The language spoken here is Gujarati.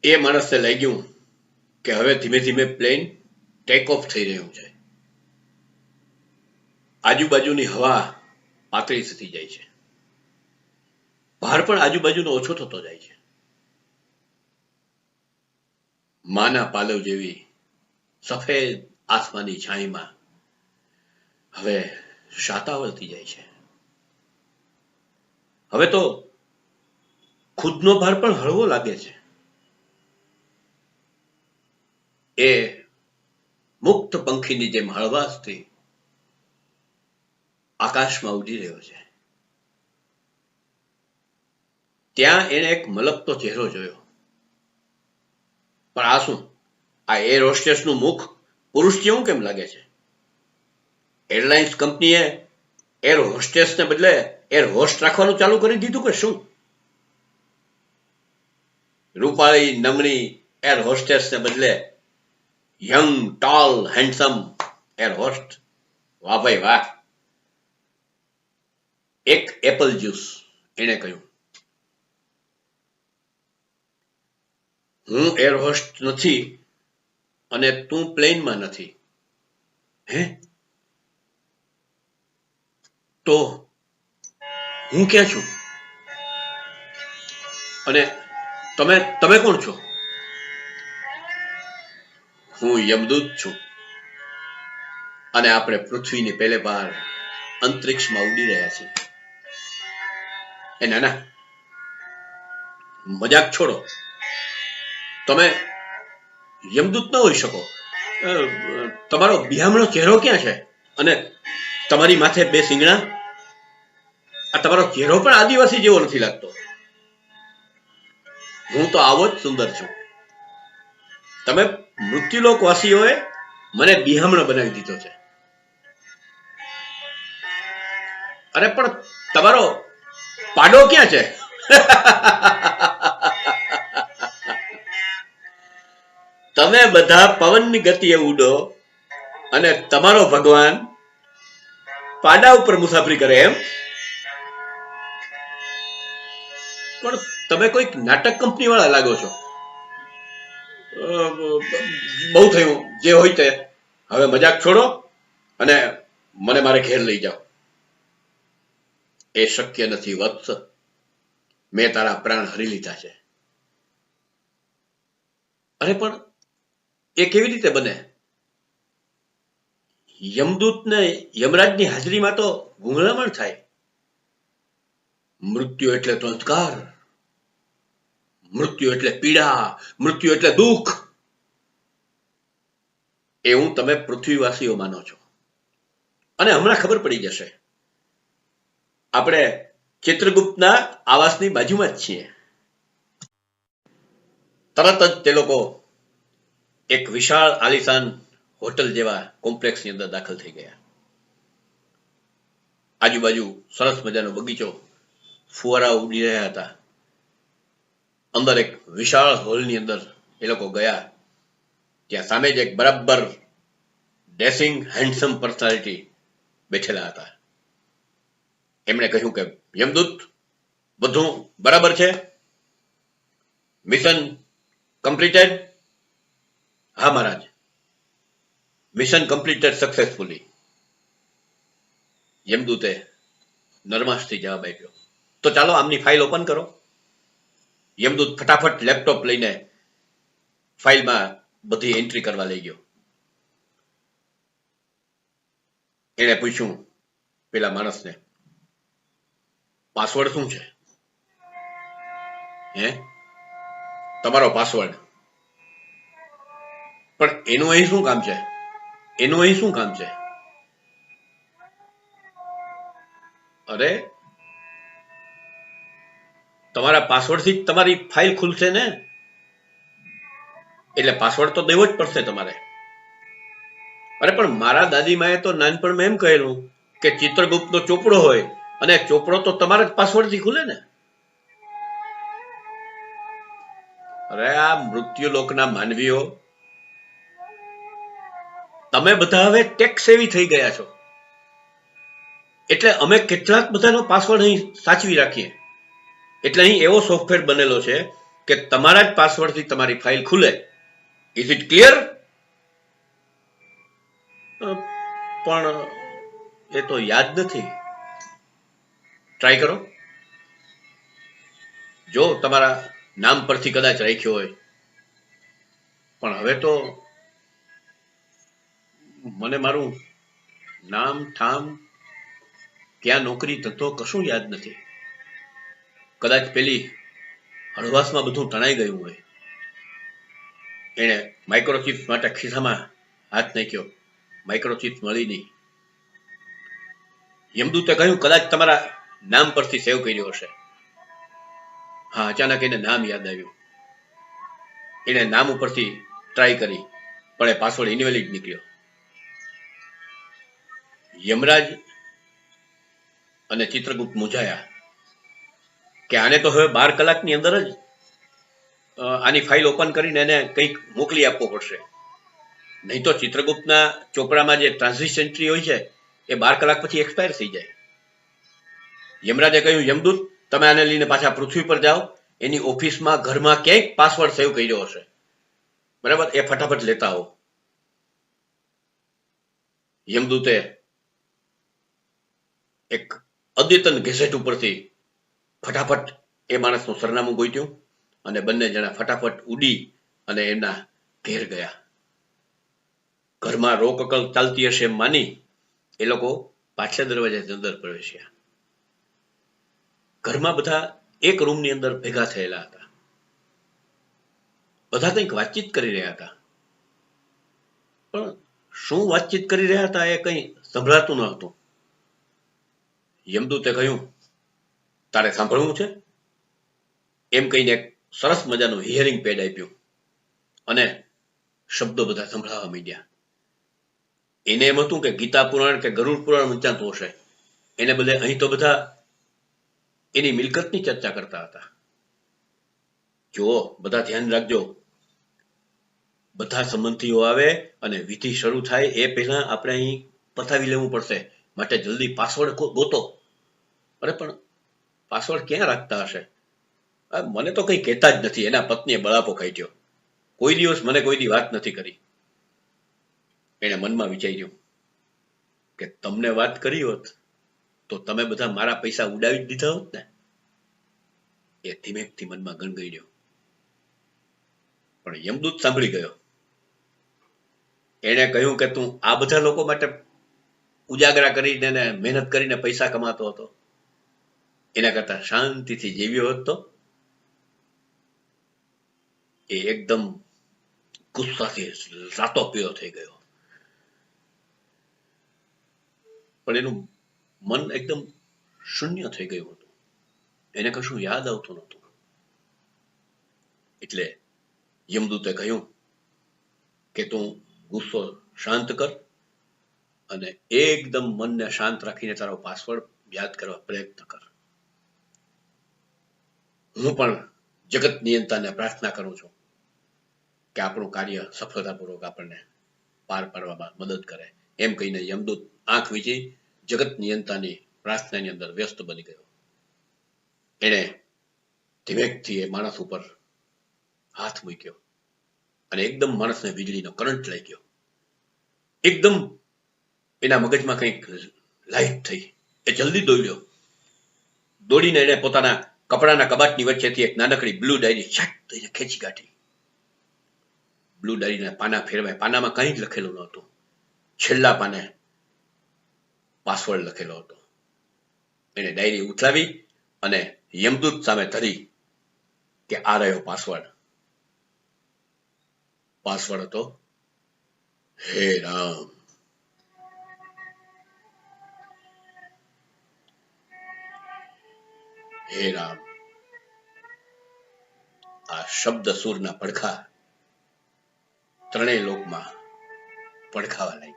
એ માણસને લાગ્યું કે હવે ધીમે ધીમે પ્લેન ટેક ઓફ થઈ રહ્યું છે. આજુબાજુની હવા પાતળી થતી જાય છે, ભાર પણ આજુબાજુનો ઓછો થતો જાય છે. માના પાલવ જેવી સફેદ આસમાની છાંયમાં હવે શાતા વળતી જાય છે. હવે તો ખુદનો ભાર પણ હળવો લાગે છે. એ મુક્ત પંખીની જેમ હળવાશથી આકાશમાં ઉડી રહ્યો છે. ત્યાં એને એક મલકતો ચહેરો જોયો. પણ આ શું? આ એર હોસ્ટેસનું મુખ પુરુષ જેવું કેમ લાગે છે? એરલાઇન્સ કંપનીએ એર હોસ્ટેસને બદલે એર હોસ્ટ રાખવાનું ચાલુ કરી દીધું કે શું? રૂપાળી નમણી એર હોસ્ટેસને બદલે young tall handsome air host. વાહ ભાઈ વાહ. એક એપલ જ્યુસ, એને કહ્યું. હું એર હોસ્ટ નથી અને તું પ્લેનમાં નથી. હે? તો હું ક્યાં છું? અને તમે કોણ છો? હું યમદૂત છું અને આપણે પૃથ્વીની પહેલે પાર અંતરિક્ષમાં ઉડી રહ્યા છીએ. એ નાના, મજાક છોડો. તમે યમદૂત ન હોઈ શકો. તમારો બિહામણો ચહેરો ક્યાં છે? અને તમારી માથે બે સિંગડા. આ તમારો ચહેરો પણ આદિવાસી જેવો નથી લાગતો. હું તો આવો જ સુંદર છું. તમે મૃત્યુલોકવાસીઓએ મને બિહામણો બનાવી દીધો છે. અરે પણ તમારો પાડો ક્યાં છે? તમે બધા પવનની ગતિએ ઉડો અને તમારો ભગવાન પાડા ઉપર મુસાફરી કરે એમ? પણ તમે કોઈક નાટક કંપની વાળા લાગો છો. બહુ થયું, જે હોય તે. હવે મજાક છોડો અને મને મારે ઘેર લઈ જાઓ. એ શક્ય નથી વત્સ. મેં તારા પ્રાણ હરી લીધા છે. અરે પણ એ કેવી રીતે બને? યમદૂતને યમરાજની હાજરીમાં તો ગુંગળામણ થાય. મૃત્યુ એટલે તો અંધકાર, મૃત્યુ એટલે પીડા, મૃત્યુ એટલે દુઃખ. એવું તમે પૃથ્વીવાસીઓ માનો છો. અને હમણાં ખબર પડી જશે. આપણે ચિત્રગુપ્તના આવાસની બાજુમાં જ છીએ. તરત જ તે લોકો એક વિશાળ આલિશાન હોટલ જેવા કોમ્પ્લેક્સની અંદર દાખલ થઈ ગયા. આજુબાજુ સરસ મજાનો બગીચો, ફુવારા ઉડી રહ્યા હતા. અંદર એક વિશાળ હોલની અંદર એ લોકો ગયા. ત્યાં સામે જ એક બરાબર ડેસિંગ હેન્ડસમ પર્સનાલિટી બેઠેલા હતા. એમણે કહ્યું કે યમદૂત, બધું બરાબર છે? Mission completed? હા મહારાજ, મિશન કમ્પ્લીટેડ સક્સેસફુલી. યમદૂતે નરમાશથી જવાબ આપ્યો. તો ચાલો આમની ફાઇલ ઓપન કરો. યમદૂત ફટાફટ લેપટોપ લઈને ફાઇલમાં બધી એન્ટ્રી કરવા લઈ ગયો. એને પૂછ્યું પેલા માણસને, પાસવર્ડ શું છે? હે? તમારો પાસવર્ડ. પણ એનું અહીં શું કામ છે? એનું અહીં શું કામ છે? અરે, તમારા પાસવર્ડથી જ તમારી ફાઇલ ખુલશે ને, એટલે પાસવર્ડ તો દેવો જ પડશે તમારે. અરે પણ મારા દાદીમાએ તો નાનપણમાં એમ કહેલું કે ચિત્રગુપ્તનો ચોપડો હોય અને ચોપડો તો તમારા જ પાસવર્ડથી ખુલે ને. અરે આ મૃત્યુલોકના માનવીઓ, તમે બધા હવે ટેક સેવી થઈ ગયા છો. એટલે અમે કેટલાક બધાનો પાસવર્ડ અહીં સાચવી રાખીએ. એટલે અહીં એવો સોફ્ટવેર બનેલો છે કે તમારા જ પાસવર્ડથી તમારી ફાઇલ ખુલે. Is it clear? પણ એ તો યાદ નથી. ટ્રાય કરો. જો તમારા નામ પરથી કદાચ રાખ્યો હોય, પણ હવે તો મને મારું નામ ઠામ ક્યાં નોકરી ધંધો કશું યાદ નથી. કદાચ પેલી હળવાશમાં બધું તણાઈ ગયું હોય. એને માઇક્રોચિપ માટે ખિસ્સામાં હાથ નાખ્યો, માઇક્રોચિપ મળી નહીં. યમદૂતે કહ્યું કદાચ તમારા નામ પરથી સેવ કર્યો હશે. હા, અચાનક એને નામ યાદ આવ્યું. એને નામ ઉપરથી ટ્રાય કરી, પણ એ પાસવર્ડ ઇનવેલિડ નીકળ્યો. યમરાજ અને ચિત્રગુપ્ત મૂંઝાયા કે આને તો હવે 12 કલાકની અંદર જ આની ફાઇલ ઓપન કરીને એને કંઈક મોકલી આપવો પડશે. નહીં તો ચિત્રગુપ્તના ચોપડામાં જે ટ્રાન્ઝિટ એન્ટ્રી હોય છે એ 12 કલાક પછી એક્સપાયર થઈ જાય. યમરાજે કહ્યું, યમદૂત તમે આને લઈને પાછા પૃથ્વી પર જાઓ. એની ઓફિસમાં ઘરમાં ક્યાંક પાસવર્ડ સેવ કર્યો હશે, બરાબર? એ ફટાફટ લેતા આવો. યમદૂતે એક અદ્યતન ગેઝેટ ઉપરથી ફટાફટ એ માણસનું સરનામું ગોત્યું અને બંને જણા ફટાફટ ઉડી અને એમના ઘેર ગયા. ઘરમાં રોકકલ ચાલતી હશે એમ માની એ લોકો પાછલા દરવાજાથી અંદર પ્રવેશ્યા. ઘરમાં બધા એક રૂમની અંદર ભેગા થયેલા હતા. બધા કંઈક વાતચીત કરી રહ્યા હતા, પણ શું વાતચીત કરી રહ્યા હતા એ કંઈ સંભળાતું ન હતું. યમદૂતે કહ્યું, તારે સાંભળવું છે? એમ કહીને એક સરસ મજાનું હિયરિંગ પેડ આપ્યું અને શબ્દો બધા સંભળાવવા માંડ્યા. એને એમ હતું કે ગીતા પુરાણ કે ગરુડ પુરાણ વંચાતું હશે, એને બદલે અહીં તો બધા એની મિલકતની ચર્ચા કરતા હતા. જુઓ, બધા ધ્યાન રાખજો. બધા સંબંધીઓ આવે અને વિધિ શરૂ થાય એ પહેલા આપણે અહીં પતાવી લેવું પડશે, માટે જલ્દી પાસવર્ડ ગોતો. અરે પણ પાસવર્ડ ક્યાં રાખતા હશે? મને તો કંઈ કહેતા જ નથી. એના પત્નીએ બળાપો કાઢ્યો. કોઈ દિવસ મને કોઈ દી વાત નથી કરી. એને મનમાં વિચાર્યું કે તમને વાત કરી હોત તો તમે બધા મારા પૈસા ઉડાવી જ દીધા હોત ને. એ ધીમેકથી મનમાં ગણગણ્યો. પણ યમદૂત સાંભળી ગયો. એને કહ્યું કે તું આ બધા લોકો માટે ઉજાગરા કરીને મહેનત કરીને પૈસા કમાતો હતો, એના કરતા શાંતિથી જીવ્યો હોત તો. એ એકદમ ગુસ્સાથી રાતો પીળો થઈ ગયો. પણ એનું મન એકદમ શૂન્ય થઈ ગયું હતું. એને કશું યાદ આવતું નહોતું. એટલે યમદૂતે કહ્યું કે તું ગુસ્સો શાંત કર અને એકદમ મનને શાંત રાખીને તારો પાસવર્ડ યાદ કરવા પ્રયત્ન કર. હું પણ જગત નિયંતાને પ્રાર્થના કરું છું કે આપણું કાર્ય સફળતાપૂર્વક આપણને પાર પાડવામાં મદદ કરે. એમ કહીને યમદૂત આંખ વીંચી જગત નિયંતાની પ્રાર્થનાની અંદર વ્યસ્ત બની ગયો. એણે ધીમેકથી એ માણસ ઉપર હાથ મૂક્યો અને એકદમ માણસને વીજળીનો કરંટ લઈ ગયો. એકદમ એના મગજમાં કંઈક લાઈટ થઈ. એ જલ્દી દોડ્યો. દોડીને એને પોતાના કપડાના કબાટની વચ્ચેથી એક નાનકડી બ્લુ ડાયરી છાટ થઈને ખેંચી કાઢી. બ્લુ ડાયરીના પાના ફેરવાય. પાનામાં કંઈ જ લખેલું નહોતું. છેલ્લા પાને પાસવર્ડ લખેલો હતો. એને ડાયરી ઉઠાવી અને યમદૂત સામે ધરી કે આ રહ્યો પાસવર્ડ. પાસવર્ડ હતો હે રામ. હે રામ. આ શબ્દ સૂરના પડખા ત્રણેય લોકમાં પડખાવા લાગ્યા.